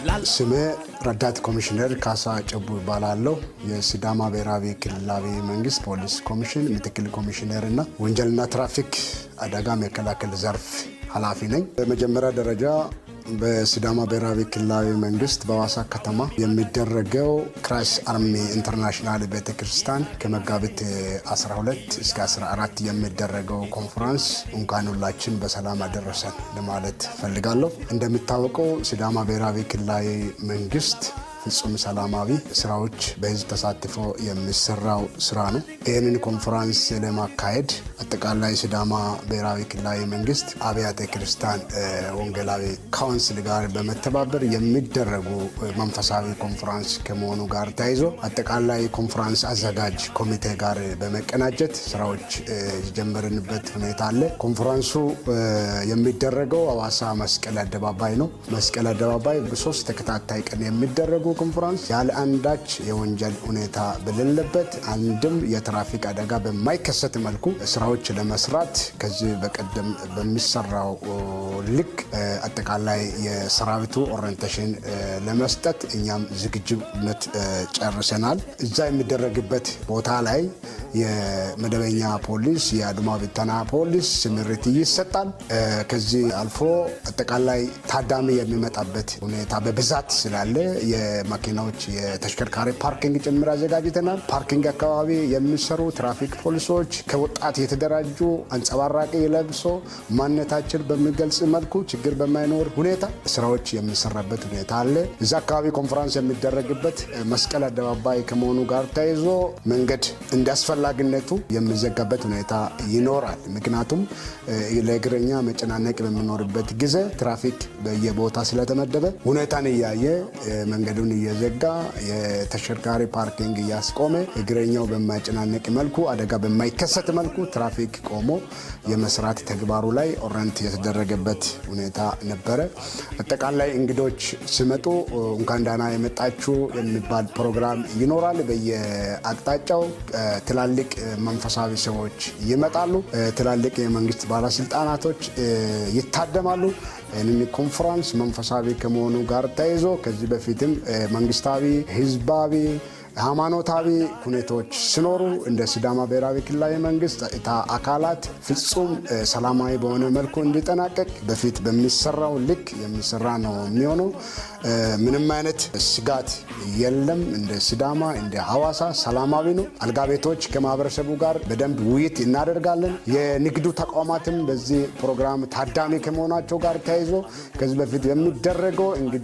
ስሜ ረዳት ኮሚሽነር ካሳ ጨቡ ይባላለሁ። የሲዳማ ብሔራዊ ክልላዊ መንግስት ፖሊስ ኮሚሽን ምክትል ኮሚሽነር እና ወንጀልና ትራፊክ አደጋ መከላከል ዘርፍ ኃላፊ ነኝ። በመጀመሪያ ደረጃ በሲዳማ ብሔራዊ ክልላዊ መንግስት በሐዋሳ ከተማ የሚደረገው ክራይስት አርሚ ኢንተርናሽናል ቤተክርስቲያን ከመጋቢት 12 እስከ 14 የሚደረገው ኮንፈረንስ እንኳን ሁላችን በሰላም አደረሰን ለማለት ፈልጋለሁ። እንደሚታወቀው ሲዳማ ብሔራዊ ክልላዊ መንግስት ፍጹም ሰላማዊ ስራዎች በህዝብ ተሳትፎ የሚሰራው ስራ ነው። ይህንን ኮንፈረንስ ለማካሄድ አጠቃላይ ሲዳማ ብሔራዊ ክልላዊ መንግስት አብያተ ክርስቲያን ወንጌላዊ ካውንስል ጋር በመተባበር የሚደረጉ መንፈሳዊ ኮንፈረንስ ከመሆኑ ጋር ተያይዞ አጠቃላይ ኮንፈረንስ አዘጋጅ ኮሚቴ ጋር በመቀናጀት ስራዎች የጀመርንበት ሁኔታ አለ። ኮንፈረንሱ የሚደረገው ሐዋሳ መስቀል አደባባይ ነው። መስቀል አደባባይ በሶስት ተከታታይ ቀን የሚደረጉ ኮንፈረንስ ያለ አንዳች የወንጀል ሁኔታ በሌለበት አንድም የትራፊክ አደጋ በማይከሰት መልኩ ስራዎች ለመስራት ከዚህ በቀደም በሚሰራው ልክ አጠቃላይ የሰራዊቱ ኦሪየንቴሽን ለመስጠት እኛም ዝግጁነት ጨርሰናል። እዛ የሚደረግበት ቦታ ላይ የመደበኛ ፖሊስ፣ የአድማ ብተና ፖሊስ ስምሪት ይሰጣል። ከዚህ አልፎ አጠቃላይ ታዳሚ የሚመጣበት ሁኔታ በብዛት ስላለ የመኪናዎች የተሽከርካሪ ፓርኪንግ ጭምር አዘጋጅተናል። ፓርኪንግ አካባቢ የሚሰሩ ትራፊክ ፖሊሶች ከወጣት የተደራጁ አንጸባራቂ ለብሶ ማንነታችን በሚገልጽ መልኩ ችግር በማይኖር ሁኔታ ስራዎች የሚሰራበት ሁኔታ አለ። እዛ አካባቢ ኮንፈረንስ የሚደረግበት መስቀል አደባባይ ከመሆኑ ጋር ተያይዞ መንገድ እንዳስፈላጊነቱ የሚዘጋበት ሁኔታ ይኖራል። ምክንያቱም ለእግረኛ መጨናነቅ በሚኖርበት ጊዜ ትራፊክ በየቦታ ስለተመደበ ሁኔታን እያየ መንገዱን እየዘጋ የተሽከርካሪ ፓርኪንግ እያስቆመ እግረኛው በማይጨናነቅ መልኩ አደጋ በማይከሰት መልኩ ትራፊክ ቆሞ የመስራት ተግባሩ ላይ ኦሪየንት የተደረገበት ሁኔታ ነበረ። አጠቃላይ እንግዶች ሲመጡ እንኳን ደህና የመጣችሁ የሚባል ፕሮግራም ይኖራል። በየአቅጣጫው ትላልቅ መንፈሳዊ ሰዎች ይመጣሉ። ትላልቅ የመንግስት ባለስልጣናቶች ይታደማሉ። ይህንን ኮንፈረንስ መንፈሳዊ ከመሆኑ ጋር ተያይዞ ከዚህ በፊትም መንግስታዊ፣ ህዝባዊ፣ ሃይማኖታዊ ሁኔታዎች ሲኖሩ እንደ ሲዳማ ብሔራዊ ክልላዊ መንግስት አካላት ፍጹም ሰላማዊ በሆነ መልኩ እንዲጠናቀቅ በፊት በሚሰራው ልክ የሚሰራ ነው የሚሆነው። ምንም አይነት ስጋት የለም። እንደ ሲዳማ እንደ ሐዋሳ ሰላማዊ ነው። አልጋ ቤቶች ከማህበረሰቡ ጋር በደንብ ውይይት እናደርጋለን። የንግዱ ተቋማትም በዚህ ፕሮግራም ታዳሚ ከመሆናቸው ጋር ተያይዞ ከዚህ በፊት የሚደረገው እንግዳ